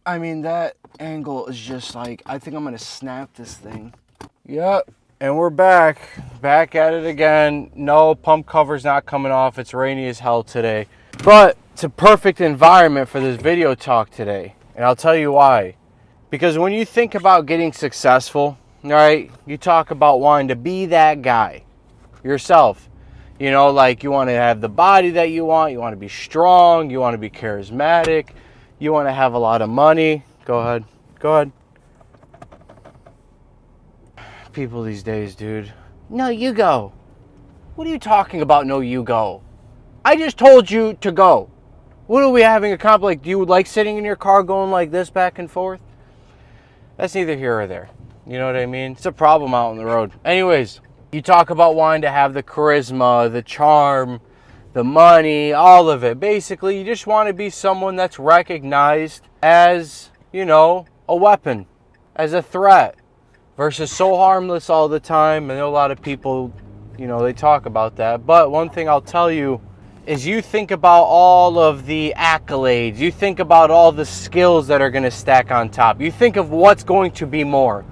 I mean, that angle is just like, I think I'm going to snap this thing. Yep. And we're back at it again. No, pump cover's not coming off. It's rainy as hell today. But it's a perfect environment for this video talk today. And I'll tell you why. Because when you think about getting successful, right, you talk about wanting to be that guy yourself. You know, like you want to have the body that you want to be strong, you want to be charismatic, you want to have a lot of money. Go ahead. People these days, dude. No, you go. What are you talking about, no, you go? I just told you to go. What are we having a comp? Like, do you like sitting in your car going like this back and forth? That's neither here or there. You know what I mean? It's a problem out on the road. Anyways, you talk about wanting to have the charisma, the charm, the money, all of it. Basically, you just want to be someone that's recognized as, you know, a weapon, as a threat, versus so harmless all the time. I know a lot of people, you know, they talk about that. But one thing I'll tell you is you think about all of the accolades. You think about all the skills that are going to stack on top. You think of what's going to be more.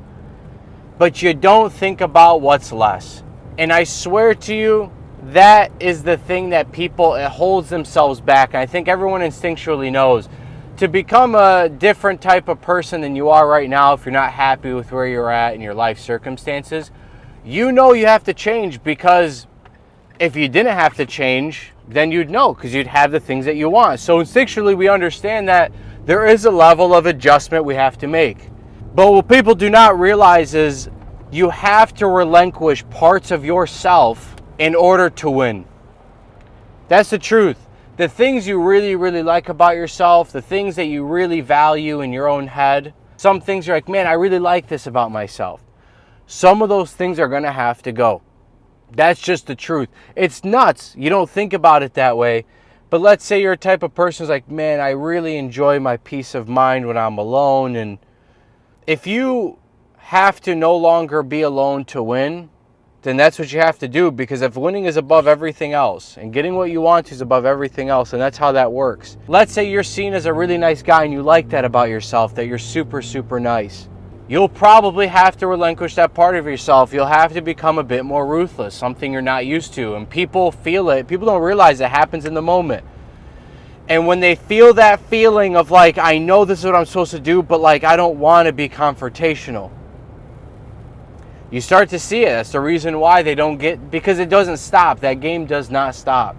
But you don't think about what's less. And I swear to you, that is the thing that people, it holds themselves back. And I think everyone instinctually knows to become a different type of person than you are right now, if you're not happy with where you're at in your life circumstances, you know you have to change, because if you didn't have to change, then you'd know, because you'd have the things that you want. So instinctually, we understand that there is a level of adjustment we have to make. But what people do not realize is you have to relinquish parts of yourself in order to win. That's the truth. The things you really, really like about yourself, the things that you really value in your own head, some things you're like, man, I really like this about myself. Some of those things are going to have to go. That's just the truth. It's nuts. You don't think about it that way. But let's say you're a type of person who's like, man, I really enjoy my peace of mind when I'm alone. And if you have to no longer be alone to win, then that's what you have to do. Because if winning is above everything else and getting what you want is above everything else, and that's how that works. Let's say you're seen as a really nice guy and you like that about yourself, that you're super, super nice. You'll probably have to relinquish that part of yourself. You'll have to become a bit more ruthless, something you're not used to. And people feel it. People don't realize it happens in the moment. And when they feel that feeling of like, I know this is what I'm supposed to do, but like, I don't want to be confrontational, you start to see it. That's the reason why they don't get, because it doesn't stop. That game does not stop.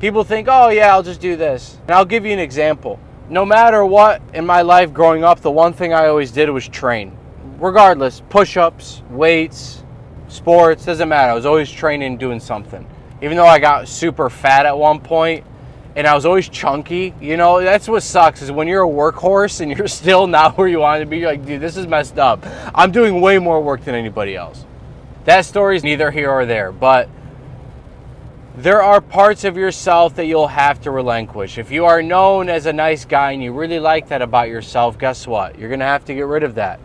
People think, oh yeah, I'll just do this. And I'll give you an example. No matter what in my life growing up, the one thing I always did was train. Regardless, push-ups, weights, sports, doesn't matter. I was always training, doing something. Even though I got super fat at one point, and I was always chunky, you know, that's what sucks, is when you're a workhorse and you're still not where you want to be, you're like, dude, this is messed up. I'm doing way more work than anybody else. That story's neither here or there, but there are parts of yourself that you'll have to relinquish. If you are known as a nice guy and you really like that about yourself, guess what? You're going to have to get rid of that.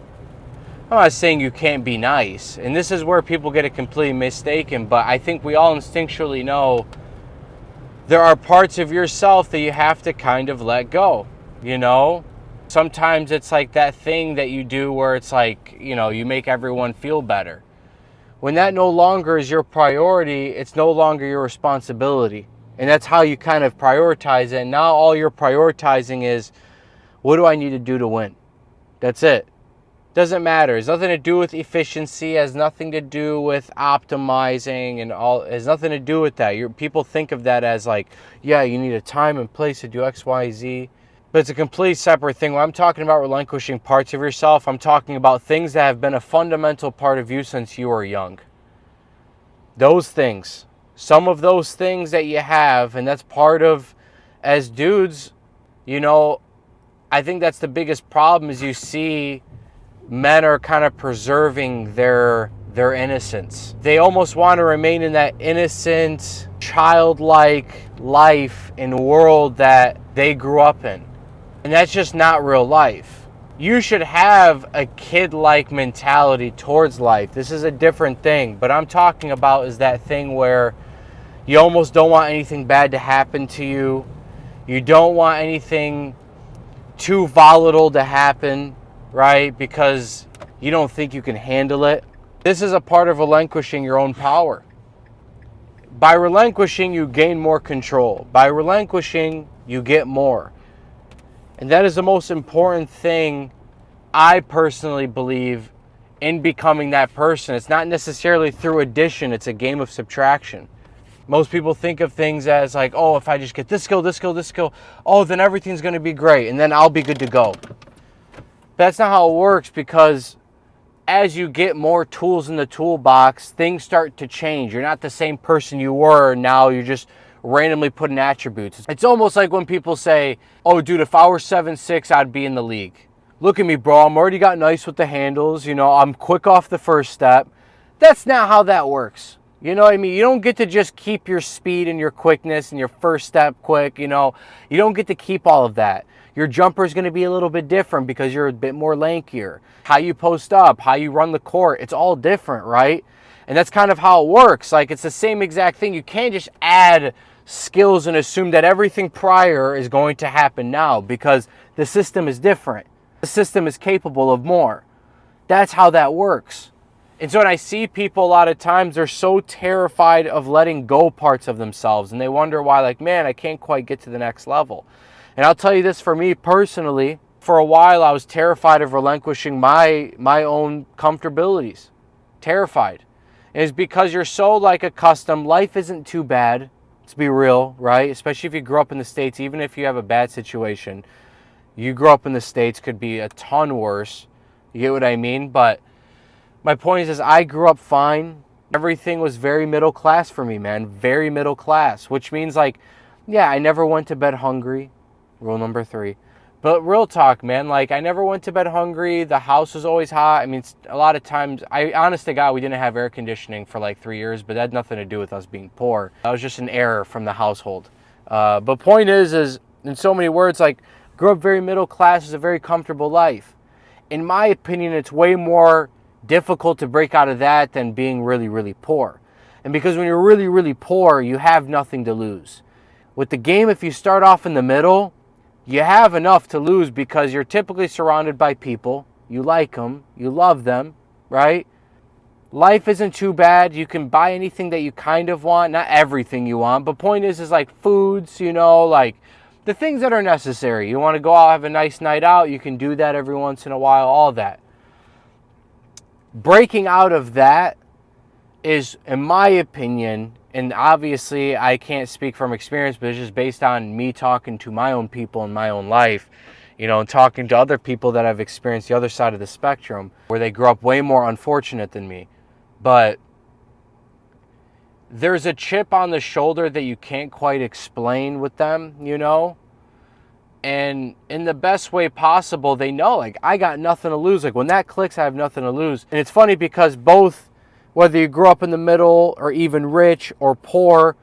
I'm not saying you can't be nice, and this is where people get it completely mistaken, but I think we all instinctually know there are parts of yourself that you have to kind of let go, you know? Sometimes it's like that thing that you do where it's like, you know, you make everyone feel better. When that no longer is your priority, it's no longer your responsibility. And that's how you kind of prioritize it. And now all you're prioritizing is, what do I need to do to win? That's it. Doesn't matter. It has nothing to do with efficiency. It has nothing to do with optimizing and all. It has nothing to do with that. People think of that as like, yeah, you need a time and place to do X, Y, Z. But it's a complete separate thing. When I'm talking about relinquishing parts of yourself, I'm talking about things that have been a fundamental part of you since you were young. Those things. Some of those things that you have, and that's part of, as dudes, you know, I think that's the biggest problem is you see men are kind of preserving their innocence. They almost want to remain in that innocent, childlike life and world that they grew up in. And that's just not real life. You should have a kid-like mentality towards life. This is a different thing. But I'm talking about is that thing where you almost don't want anything bad to happen to you. You don't want anything too volatile to happen, right? Because you don't think you can handle it. This is a part of relinquishing your own power. By relinquishing, you gain more control. By relinquishing, you get more. And that is the most important thing, I personally believe, in becoming that person. It's not necessarily through addition, it's a game of subtraction. Most people think of things as like, oh, if I just get this skill, this skill, this skill, oh, then everything's going to be great, and then I'll be good to go. But that's not how it works, because as you get more tools in the toolbox, things start to change. You're not the same person you were. Now you're just randomly putting attributes. It's almost like when people say, oh, dude, if I were 7'6", I'd be in the league. Look at me, bro. I'm already got nice with the handles. You know, I'm quick off the first step. That's not how that works. You know what I mean? You don't get to just keep your speed and your quickness and your first step quick. You know, you don't get to keep all of that. Your jumper is going to be a little bit different because you're a bit more lankier. How you post up, how you run the court, it's all different, right? And that's kind of how it works. Like, it's the same exact thing. You can't just add skills and assume that everything prior is going to happen now, because the system is different. The system is capable of more. That's how that works. And so when I see people, a lot of times they're so terrified of letting go parts of themselves, and they wonder why, like, man, I can't quite get to the next level. And I'll tell you this, for me personally, for a while I was terrified of relinquishing my own comfortabilities. Terrified. And it's because you're so like accustomed. Life isn't too bad, to be real, right? Especially if you grew up in the States. Even if you have a bad situation, you grew up in the States, could be a ton worse. You get what I mean? But my point is I grew up fine. Everything was very middle class for me, man. Very middle class. Which means, like, yeah, I never went to bed hungry. Rule number 3. But real talk, man, like, I never went to bed hungry. The house was always hot. I mean, a lot of times, honest to God, we didn't have air conditioning for like 3 years, but that had nothing to do with us being poor. That was just an error from the household. But point is in so many words, like, grew up very middle class, is a very comfortable life. In my opinion, it's way more difficult to break out of that than being really, really poor. And because when you're really, really poor, you have nothing to lose. With the game, if you start off in the middle, you have enough to lose because you're typically surrounded by people. You like them. You love them, right? Life isn't too bad. You can buy anything that you kind of want. Not everything you want. But point is like foods, you know, like the things that are necessary. You want to go out, have a nice night out. You can do that every once in a while, all that. Breaking out of that is, in my opinion, and obviously I can't speak from experience, but it's just based on me talking to my own people in my own life, you know, and talking to other people that have experienced the other side of the spectrum, where they grew up way more unfortunate than me. But there's a chip on the shoulder that you can't quite explain with them, you know? And in the best way possible, they know, like, I got nothing to lose. Like, when that clicks, I have nothing to lose. And it's funny because both, whether you grew up in the middle or even rich or poor,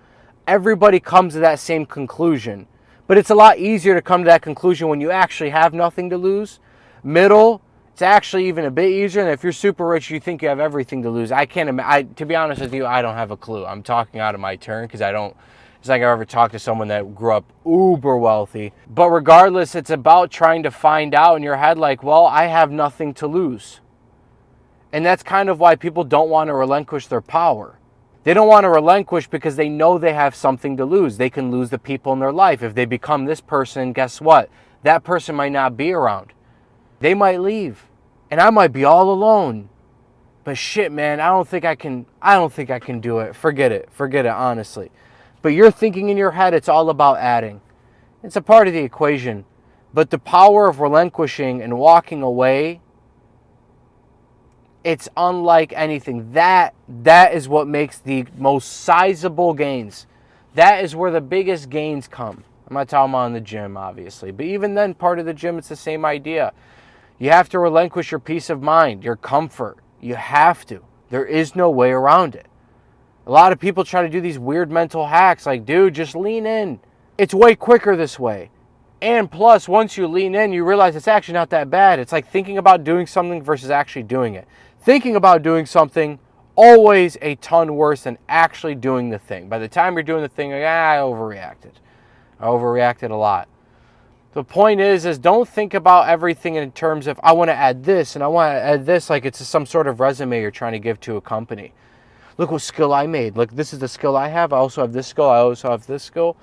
everybody comes to that same conclusion. But it's a lot easier to come to that conclusion when you actually have nothing to lose. Middle, it's actually even a bit easier. And if you're super rich, you think you have everything to lose. To be honest with you, I don't have a clue. I'm talking out of my turn because it's like I've ever talked to someone that grew up uber wealthy. But regardless, it's about trying to find out in your head, like, well, I have nothing to lose. And that's kind of why people don't want to relinquish their power. They don't want to relinquish because they know they have something to lose. They can lose the people in their life. If they become this person, guess what? That person might not be around. They might leave. And I might be all alone. But shit, man, I don't think I can do it. Forget it, honestly. But you're thinking in your head it's all about adding. It's a part of the equation. But the power of relinquishing and walking away, it's unlike anything. That is what makes the most sizable gains. That is where the biggest gains come. I'm not talking about in the gym, obviously. But even then, part of the gym, it's the same idea. You have to relinquish your peace of mind, your comfort. You have to. There is no way around it. A lot of people try to do these weird mental hacks like, dude, just lean in. It's way quicker this way. And plus, once you lean in, you realize it's actually not that bad. It's like thinking about doing something versus actually doing it. Thinking about doing something, always a ton worse than actually doing the thing. By the time you're doing the thing, I overreacted. I overreacted a lot. The point is don't think about everything in terms of I want to add this and I want to add this like it's some sort of resume you're trying to give to a company. Look what skill I made. Look, this is the skill I have. I also have this skill. I also have this skill.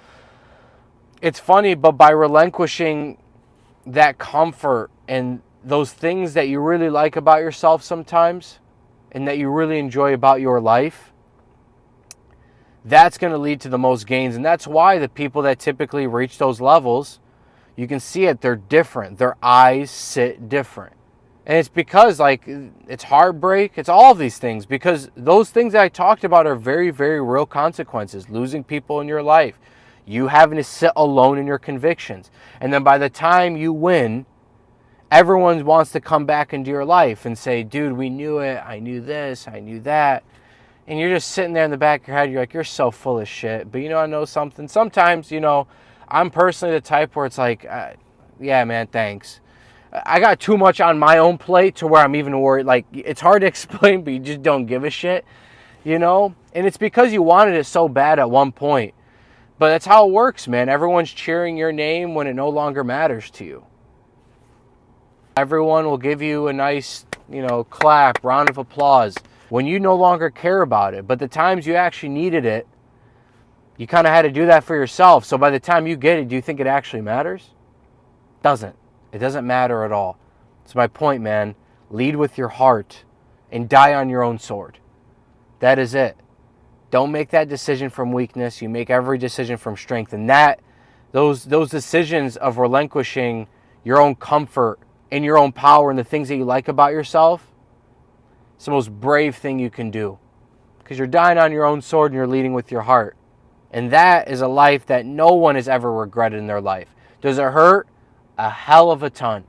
It's funny, but by relinquishing that comfort and those things that you really like about yourself sometimes and that you really enjoy about your life, that's going to lead to the most gains. And that's why the people that typically reach those levels, you can see it, they're different. Their eyes sit different. And it's because, like, it's heartbreak. It's all of these things. Because those things that I talked about are very, very real consequences. Losing people in your life. You having to sit alone in your convictions. And then by the time you win, everyone wants to come back into your life and say, dude, we knew it. I knew this. I knew that. And you're just sitting there in the back of your head. You're like, you're so full of shit. But I know something. Sometimes, I'm personally the type where it's like, yeah, man, thanks. I got too much on my own plate to where I'm even worried. Like, it's hard to explain, but you just don't give a shit, And it's because you wanted it so bad at one point. But that's how it works, man. Everyone's cheering your name when it no longer matters to you. Everyone will give you a nice, clap, round of applause when you no longer care about it. But the times you actually needed it, you kind of had to do that for yourself. So by the time you get it, do you think it actually matters? Doesn't. It doesn't matter at all. It's my point, man. Lead with your heart and die on your own sword. That is it. Don't make that decision from weakness. You make every decision from strength. And those decisions of relinquishing your own comfort and your own power and the things that you like about yourself, it's the most brave thing you can do. Because you're dying on your own sword and you're leading with your heart. And that is a life that no one has ever regretted in their life. Does it hurt? A hell of a ton.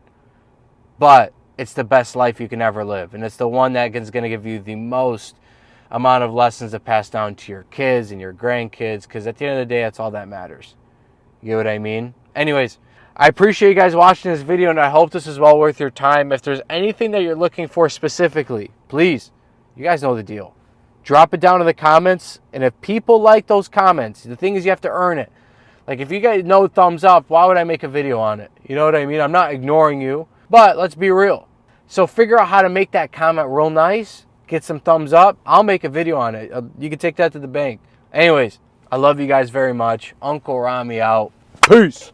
But it's the best life you can ever live. And it's the one that is going to give you the most amount of lessons to pass down to your kids and your grandkids. Because at the end of the day, that's all that matters. You get what I mean? Anyways, I appreciate you guys watching this video, and I hope this is well worth your time. If there's anything that you're looking for specifically, please, you guys know the deal. Drop it down in the comments. And if people like those comments, the thing is you have to earn it. Like, if you guys know thumbs up, why would I make a video on it? You know what I mean? I'm not ignoring you, but let's be real. So figure out how to make that comment real nice. Get some thumbs up. I'll make a video on it. You can take that to the bank. Anyways, I love you guys very much. Uncle Rami out. Peace.